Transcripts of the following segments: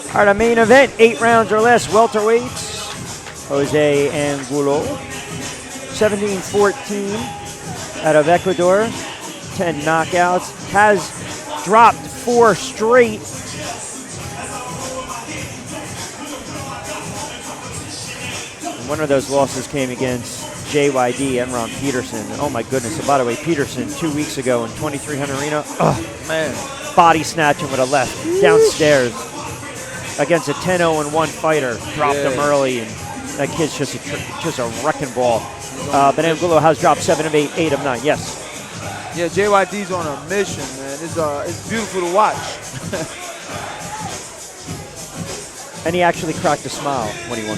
All right, our main event, 8 rounds or less, welterweights. Jose Angulo, 17-14 out of Ecuador, 10 knockouts. Has dropped 4 straight. And one of those losses came against JYD, Enron Peterson. Oh my goodness, and by the way, Peterson 2 weeks ago in 2300 Arena, oh man, body snatching with a left, downstairs. Against a 10-0-1 fighter, dropped him early, and that kid's just a wrecking ball. But Angulo has dropped 7 of 8, 8 of 9. Yes. Yeah, JYD's on a mission, man. It's beautiful to watch. And he actually cracked a smile when he won.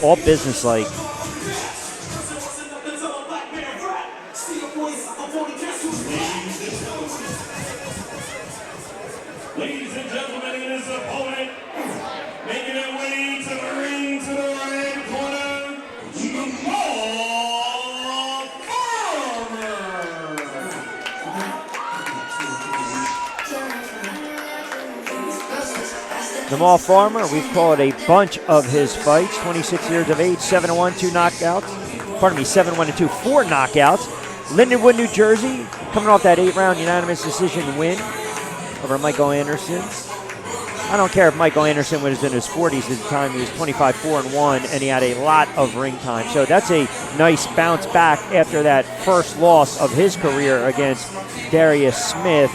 All business-like. Ladies and gentlemen, it is opponent making their way to the ring to the red corner, Nimal. Nimal Farmer, we've called a bunch of his fights. 26 years of age, 7-1, 2 knockouts. Pardon me, 7-1-2, 4 knockouts. Lindenwood, New Jersey, coming off that 8-round unanimous decision win over Michael Anderson. I don't care if Michael Anderson was in his 40s at the time. He was 25-4-1, and he had a lot of ring time. So that's a nice bounce back after that first loss of his career against Darius Smith.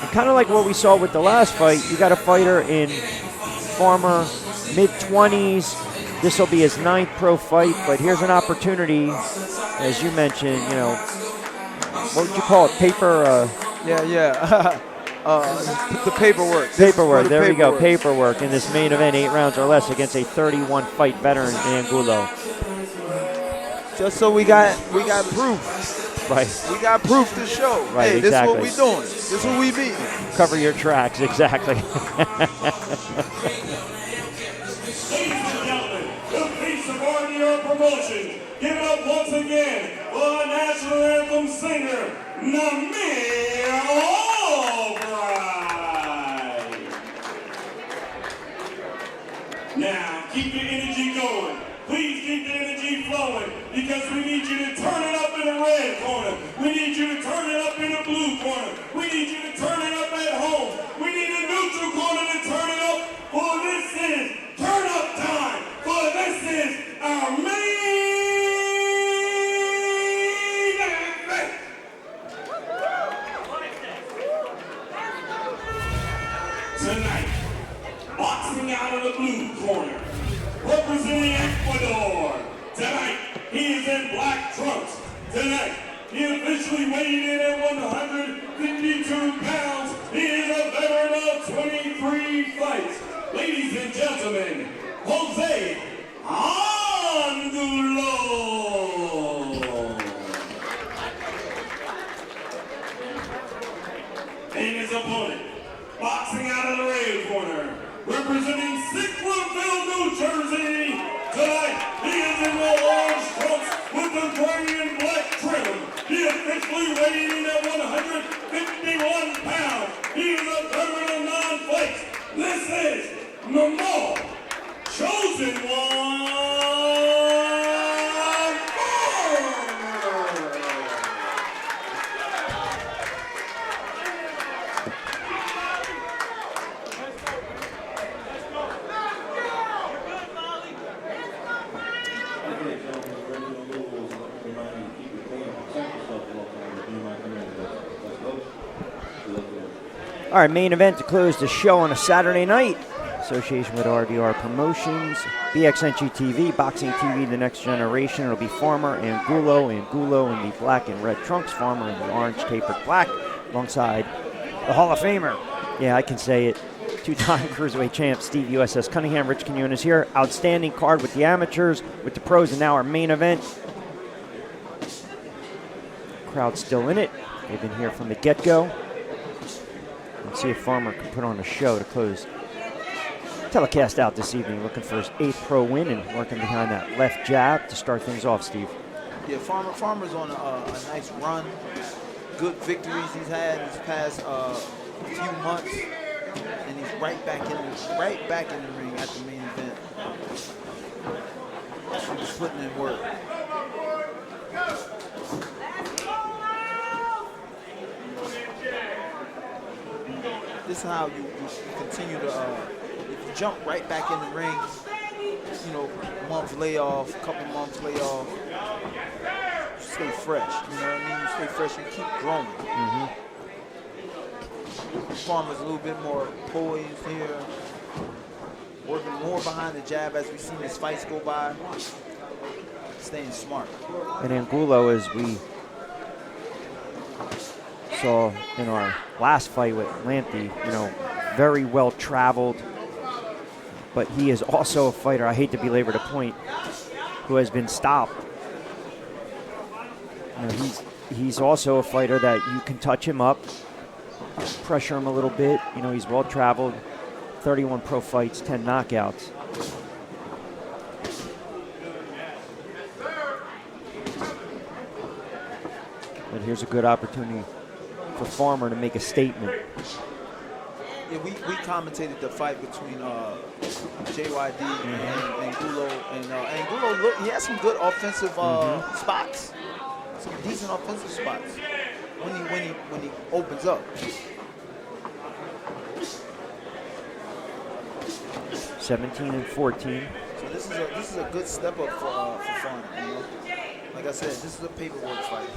And kind of like what we saw with the last fight, you got a fighter in Farmer, mid-20s. This will be his 9th pro fight, but here's an opportunity, as you mentioned, you know, what would you call it, paper? The paperwork. Paperwork, there we go, paperwork in this main event, 8 rounds or less against a 31-fight veteran, Angulo. Just so we got proof. Right. We got proof to show. Right, hey, exactly. This is what we doing. This is what we beating. Cover your tracks, exactly. Your promotion. Give it up once again for our national anthem singer, Nimal. Now, keep your energy going. Please keep the energy flowing because we need you to turn it up in the red corner. We need you to turn it up in the blue corner. We need you to turn it up at home. We need a neutral corner to turn it up. For this is turn up time. For this is our main event. Tonight, boxing out of the blue corner, representing Ecuador. Tonight, he is in black trunks. Tonight, he officially weighed in at 152 pounds. He is a veteran of 23 fights. Ladies and gentlemen, Jose Angulo. And his opponent, boxing out of the red corner, representing Sicklerville, New Jersey. Tonight, he is in the orange trunks with the gray and black trim. He officially weighed in at 151 pounds. He is a veteran of 9 fights. This is Nimal, chosen one. All right, main event to close the show on a Saturday night. Association with RDR Promotions, BXNG TV, Boxing TV, The Next Generation. It'll be Farmer, Angulo in the black and red trunks, Farmer in the orange tapered black, alongside the Hall of Famer. Yeah, I can say it. 2-time Cruiserweight champ Steve USS Cunningham. Rich Quinones here. Outstanding card with the amateurs, with the pros, and now our main event. Crowd's still in it. They've been here from the get-go. Let's see if Farmer can put on a show to close telecast out this evening, looking for his 8th pro win and working behind that left jab to start things off, Steve. Yeah, Farmer's on a nice run. good victories he's had in these past few months, and he's right back in the ring at the main event. He's putting in work. This is how you continue to, if you jump right back in the ring, you know, months layoff, couple months layoff, stay fresh, you know what I mean? You stay fresh, you keep growing. Farmer's a little bit more poised here, working more behind the jab as we've seen his fights go by, staying smart. And Angulo, as we saw in our last fight with Lanthy, you know, very well traveled, but he is also a fighter, I hate to belabor the point, who has been stopped. You know, he's also a fighter that you can touch him up, pressure him a little bit. You know, he's well traveled, 31 pro fights, 10 knockouts. But here's a good opportunity for Farmer to make a statement. Yeah, we commentated the fight between JYD and Angulo, and Angulo, look, he has some good offensive spots, some decent offensive spots when he opens up. 17-14. So this is a good step up for Farmer. You know? Like I said, this is a paperwork fight.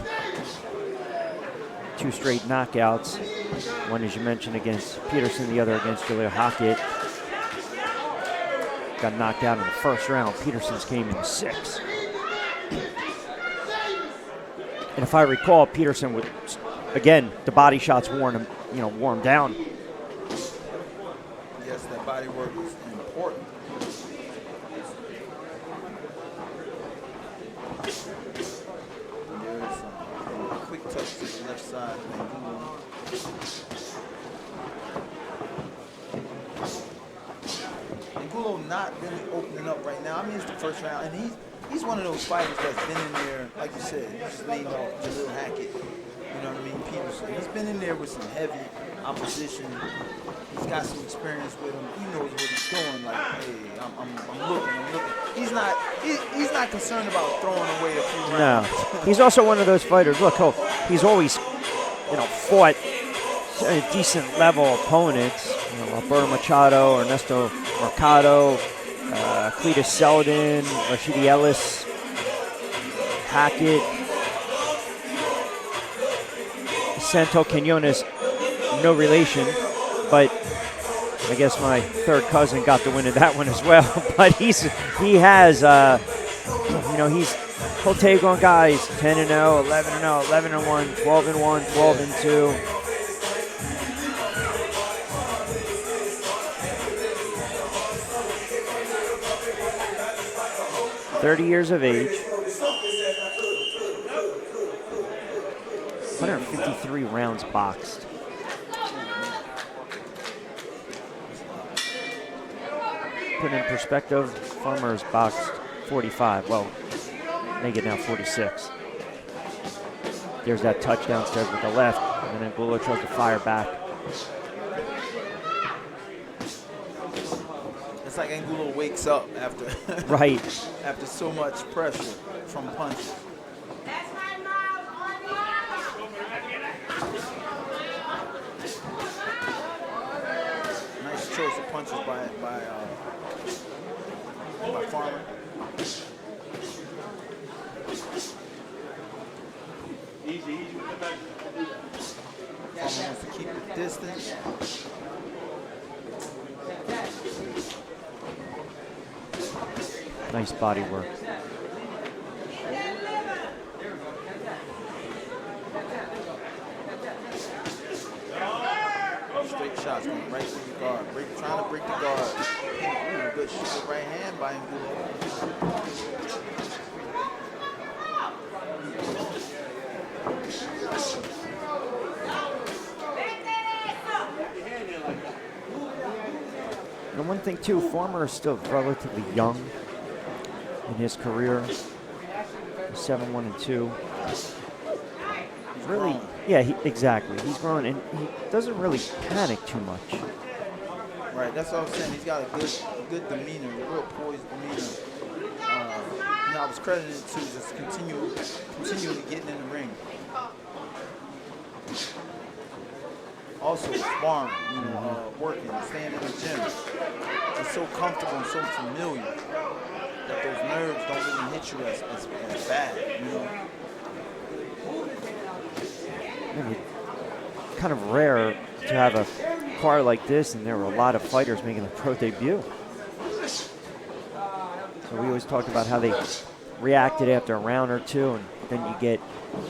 2 straight knockouts. One, as you mentioned, against Peterson, the other against Jaleel Hackett. Got knocked out in the first round. Peterson's came in 6th. And if I recall, Peterson would, again, the body shots wore him down. Yes, that body work is important. There's a quick touch to the left side. Angulo not really opening up right now. I mean, it's the first round, and he's one of those fighters that's been in there, like you said, you just named off Jaleel Hackett. You know what I mean? Peterson. He's been in there with some heavy opposition. He's got some experience with him. He knows what he's doing. Like, hey, I'm looking. He's not concerned about throwing away a few rounds. No, he's also one of those fighters. Look, he's always, fought decent level opponents. Alberto Machado, Ernesto Mercado, Cletus Seldon, Rashidi Ellis, Hackett, Santo Quinones, no relation, but I guess my third cousin got the win in that one as well. But he'll take on guys 10-0, 11-0, 11-1, 12-1, 12-2. 30 years of age, 153 rounds boxed. Put in perspective, Farmer's boxed 45. Well, make it now 46. There's that touch downstairs with the left, and then Angulo tries to fire back. It's like Angulo wakes up after right after so much pressure from punches. Nice choice of punches by Farmer. Farmer wants to keep the distance. Nice body work. Straight shots going right through the guard. Trying to break the guard. Ooh, good right hand by Angulo. And one thing too, Farmer is still relatively young in his career. 7-1-2. He's really, grown. yeah, exactly. He's grown, and he doesn't really panic too much. Right, that's what I'm saying. He's got a good demeanor, a real poised demeanor. I was credited to just continually getting in the ring. Also sparring, working, staying in the gym. It's so comfortable and so familiar that those nerves don't really hit you as bad, Maybe kind of rare to have a car like this, and there were a lot of fighters making their pro debut. So we always talked about how they reacted after a round or two, and then you get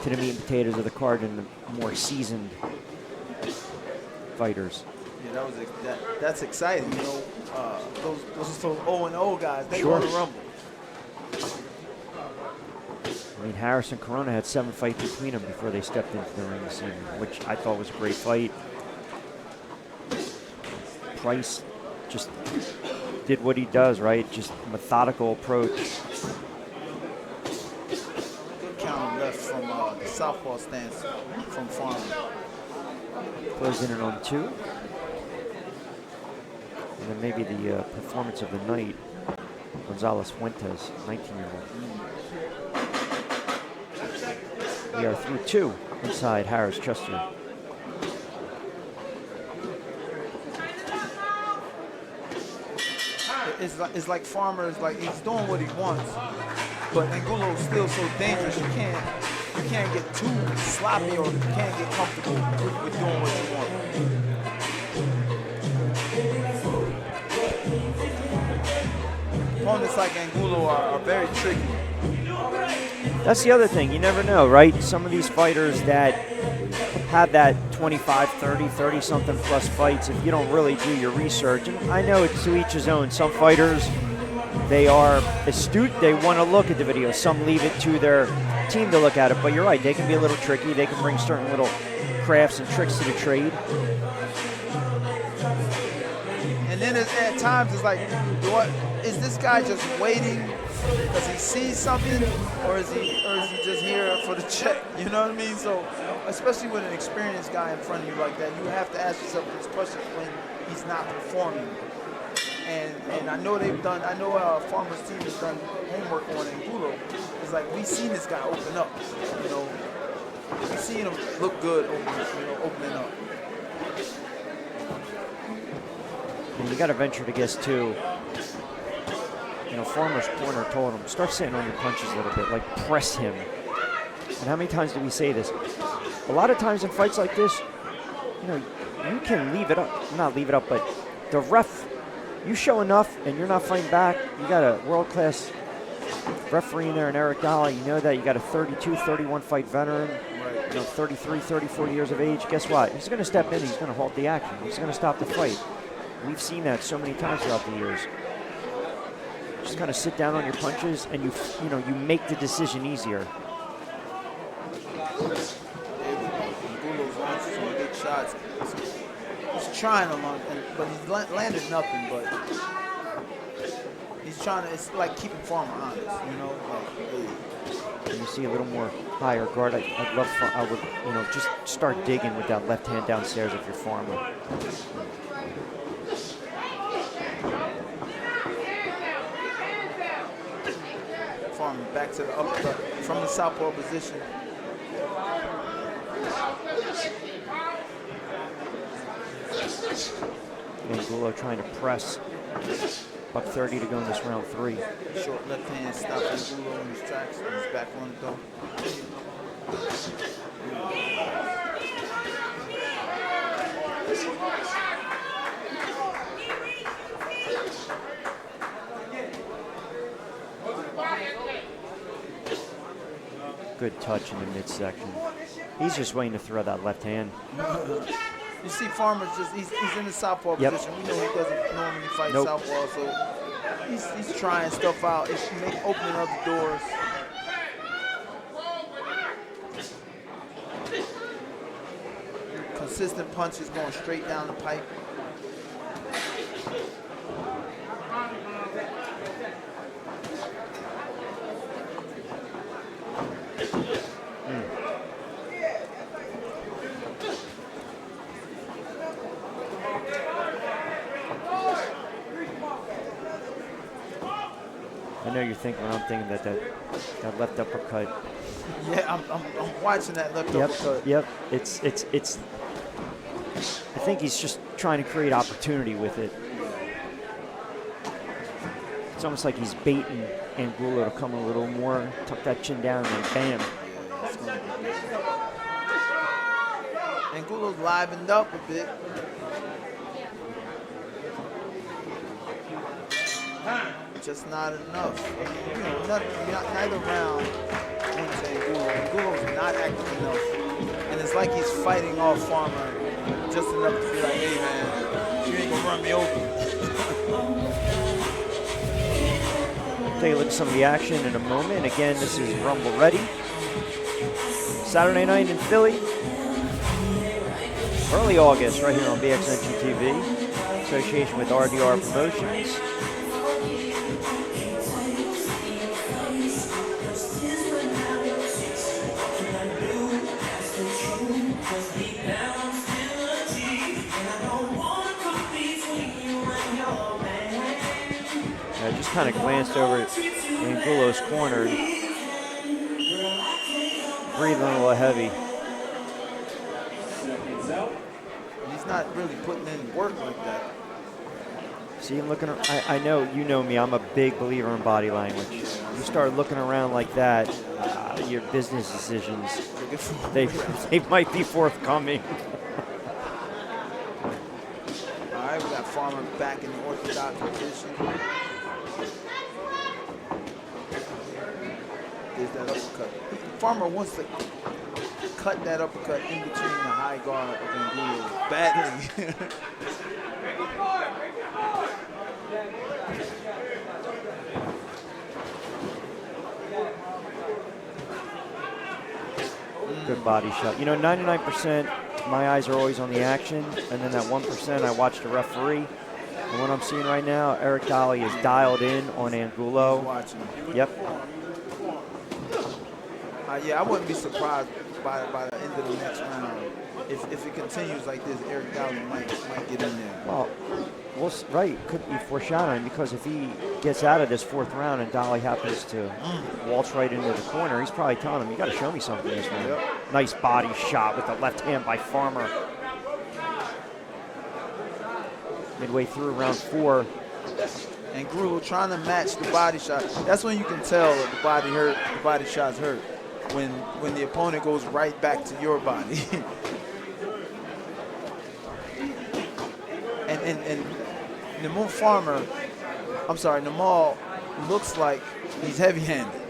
to the meat and potatoes of the card and the more seasoned fighters. Yeah, that's exciting. Those 0-0 guys, they Sure. want to rumble. I mean, Harris and Corona had 7 fights between them before they stepped into the ring this evening, which I thought was a great fight. Price just did what he does, right? Just methodical approach. Good counter left from the southpaw stance from Farmer. Closed in on 2. And then maybe the performance of the night, Gonzalez Fuentes, 19-year-old. We are through 2 inside Harris Chester. It's like Farmer is like he's doing what he wants, but Angulo's still so dangerous. You can't get too sloppy or you can't get comfortable with doing what you want. Opponents like Angulo are very tricky. That's the other thing. You never know, right? Some of these fighters that have that 25, 30 something plus fights, if you don't really do your research, and I know it's to each his own. Some fighters, they are astute. They want to look at the video. Some leave it to their team to look at it. But you're right. They can be a little tricky. They can bring certain little crafts and tricks to the trade. And then at times it's like, what is this guy just waiting because he sees something, or is he just here for the check? You know what I mean? So, especially with an experienced guy in front of you like that, you have to ask yourself this question when he's not performing. And I know Farmer's team has done homework on Angulo. It's like we've seen this guy open up. We've seen him look good opening up. And you got to venture to guess too. Farmer's corner told him, start sitting on your punches a little bit, like press him. And how many times do we say this? A lot of times in fights like this, you can leave it up. Not leave it up, but the ref, you show enough and you're not fighting back. You got a world-class referee in there, and Eric Dalla. You know that. You got a 32, 31 fight veteran, 33, 34 years of age. Guess what? He's going to step in. He's going to halt the action. He's going to stop the fight. We've seen that so many times throughout the years. Just kind of sit down on your punches, and you make the decision easier. Angulo's launched some big shots. He's trying a lot, but he's landed nothing. But he's trying to. It's like keeping Farmer honest, And you see a little more higher guard. I would, just start digging with that left hand downstairs if you're Farmer. Farmer back to the uppercut from the southpaw position. Angulo trying to press. Buck 30 to go in this round 3. Short left hand stop Angulo in his tracks. He's back on the door. Good touch in the midsection. He's just waiting to throw that left hand. You see Farmer's he's in the southpaw position. We know he doesn't normally fight southpaw, so he's trying stuff out. It's opening up the doors. Consistent punches going straight down the pipe. I know you're thinking what I'm thinking, that left uppercut. Yeah, I'm watching that left uppercut. Yep. It's. I think he's just trying to create opportunity with it. It's almost like he's baiting Angulo to come a little more, tuck that chin down, and then bam. Angulo's livened up a bit. Just not enough. You know, neither round wins Angulo. Angulo's not active enough. And it's like he's fighting off Farmer just enough to be like, hey man, you ain't gonna run me over. Take a look at some of the action in a moment. Again, this is Rumble Ready. Saturday night in Philly. Early August, right here on BXNG TV. Association with RDR Promotions. I just kind of glanced over at Angulo's corner. Breathing a little heavy. He's not really putting in work like that. See him looking. I know, you know me, I'm a big believer in body language. You start looking around like that, your business decisions, they might be forthcoming. All right, we got Farmer back in the orthodox position. There's that uppercut. Farmer wants to cut that uppercut in between the high guard of Angulo badly. Good body shot. You know, 99%, my eyes are always on the action, and then that 1%, I watch the referee. And what I'm seeing right now, Eric Dolly is dialed in on Angulo. Watching. Yep. Yeah, I wouldn't be surprised by the end of the next round. If it continues like this, Eric Dolly might get in there. Well, right, could be foreshadowing, because if he gets out of this fourth round and Dolly happens to waltz right into the corner, he's probably telling him, you got to show me something this round. Yep. Nice body shot with the left hand by Farmer. Midway through round 4. Angulo trying to match the body shot. That's when you can tell that the body shot's hurt. When the opponent goes right back to your body. and Nimal looks like he's heavy-handed.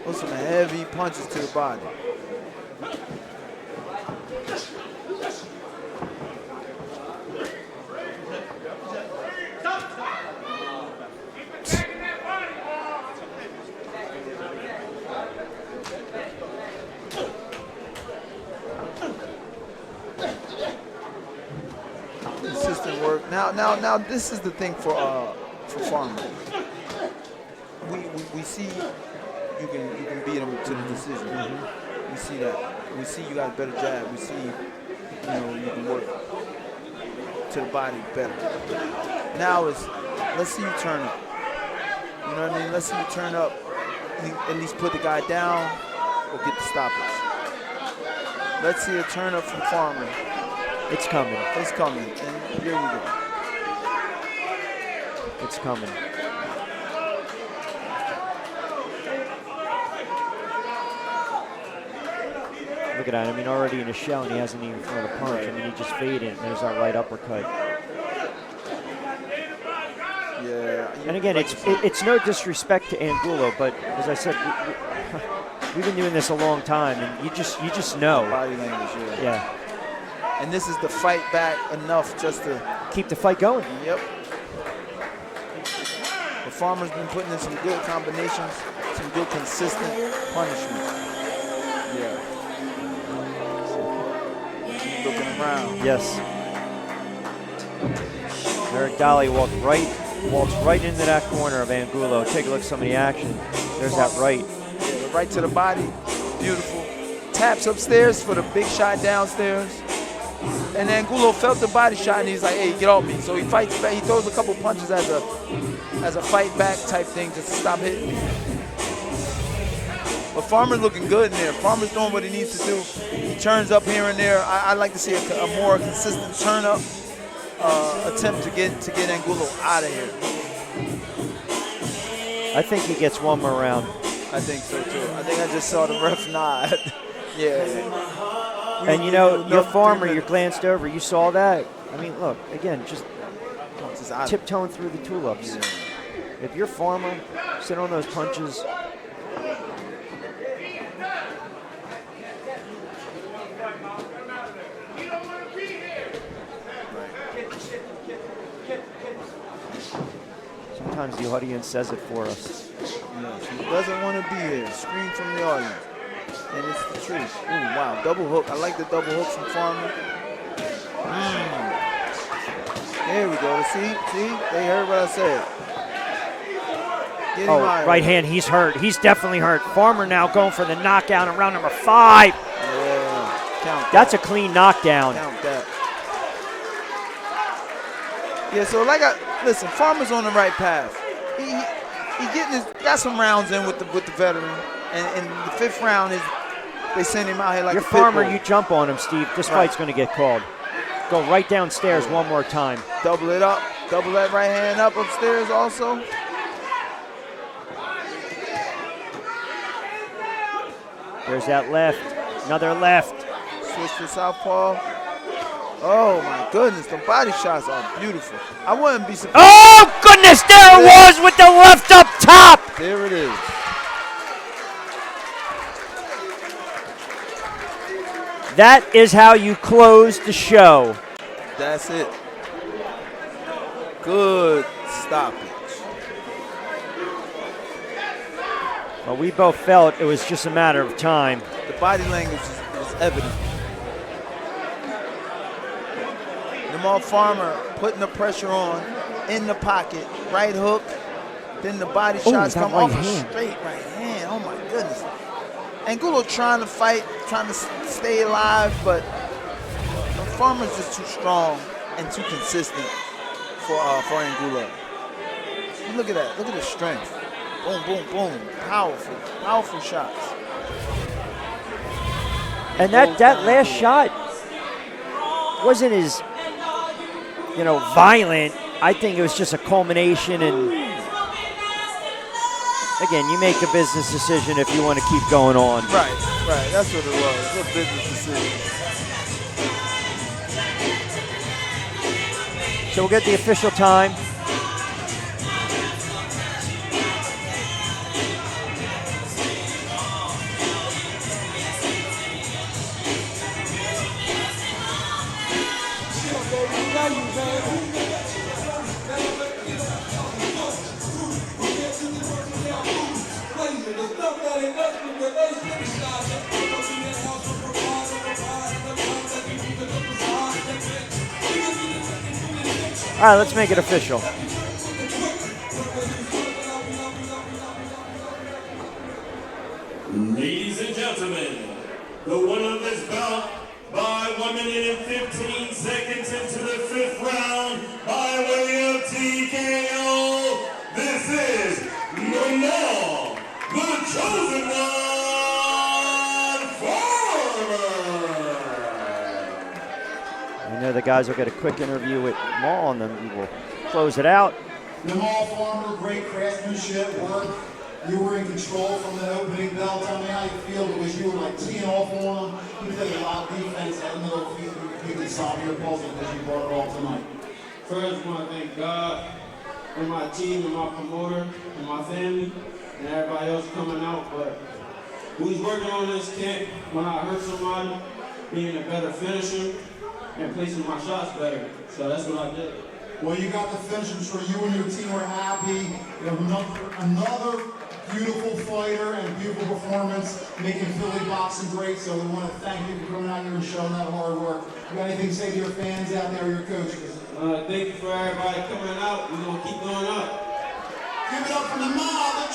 Those some heavy punches to the body. Consistent work. Now this is the thing for Farmer. We see you can beat him to the decision. We see that. We see you got a better jab. We see you can work to the body better. Now let's see you turn up. You know what I mean? Let's see you turn up. At least put the guy down or get the stoppage. Let's see a turn up from Farmer. It's coming. It's coming. And here we go. It's coming. Look at that. I mean, already in a shell, and he hasn't even thrown a punch. I mean, he just faded, and there's that right uppercut. Yeah. And again, it's no disrespect to Angulo, but as I said, we've been doing this a long time, and you just know. Body language, yeah. Yeah. And this is the fight back enough just to keep the fight going. Yep. The Farmer's been putting in some good combinations, some good consistent punishment. Yeah. Keep looking around. Yes. Eric Dolly walked right into that corner of Angulo. Take a look at some of the action. There's that right. Yeah, the right to the body. Beautiful. Taps upstairs for the big shot downstairs. And Angulo felt the body shot, and he's like, hey, get off me. So he fights back. He throws a couple punches at the as a fight back type thing, just to stop hitting me. But Farmer's looking good in there. Farmer's doing what he needs to do. He turns up here and there. I like to see a more consistent turn up attempt to get Angulo out of here. I think he gets one more round. I think so too. I think I just saw the ref nod. Yeah. And you know, your Farmer, you glanced over, you saw that. I mean, look, again, just tiptoeing through the tulips. Yeah. If you're Farmer, sit on those punches. Sometimes the audience says it for us. Yes, he doesn't want to be here. Scream from the audience. And it's the truth. Ooh, wow, double hook. I like the double hook from Farmer. There we go. See? They heard what I said. Oh, right hand, he's hurt. He's definitely hurt. Farmer now going for the knockout in round number 5. Yeah, count that. That's a clean knockdown. Count that. Yeah, so listen, Farmer's on the right path. He got some rounds in with the veteran, and the 5th round is they send him out here like Your a Farmer, pit bull. you jump on him, Steve. This fight's going to get called. Go right downstairs one more time. Double it up. Double that right hand up upstairs also. There's that left. Another left. Switch to southpaw. Oh my goodness, the body shots are beautiful. I wouldn't be surprised. Oh goodness, there it was with the left up top. There it is. That is how you close the show. That's it. Good stoppage. Well, we both felt it was just a matter of time. The body language is evident. Nimal Farmer putting the pressure on in the pocket, right hook. Then the body shots come off a straight right hand. Oh my goodness. Angulo trying to fight, trying to stay alive, but the Farmer's just too strong and too consistent for Angulo. And look at that. Look at the strength. Boom, boom, boom. Powerful, powerful shots. And that last shot wasn't as, violent. I think it was just a culmination, and again, you make the business decision if you want to keep going on. Right. That's what it was. It's a business decision. So we'll get the official time. All right, let's make it official. Ladies and gentlemen, the winner of this bout by 1 minute and 15 seconds into the 5th round by way of TKO, this is Nimal, the chosen one, Farmer. I know the guys will get a quick interview with Nimal, and then we will close it out. Nimal Farmer, great craftsmanship, work. You were in control from the opening bell. Tell me how you feel, because you were like teeing off on him. You played a lot of defense at the middle. You could solve your puzzle because you brought it all tonight. First, I want to thank God and my team and my promoter and my family and everybody else coming out. But we was working on this camp when I hurt somebody, being a better finisher and placing my shots better. So that's what I did. Well, you got the finish. I'm sure you and your team were happy. You know, another beautiful fighter and beautiful performance, making Philly boxing great. So we want to thank you for coming out here and showing that hard work. You got anything to say to your fans out there, your coaches? Thank you for everybody coming out. We're going to keep going up. Give it up for Nimal, the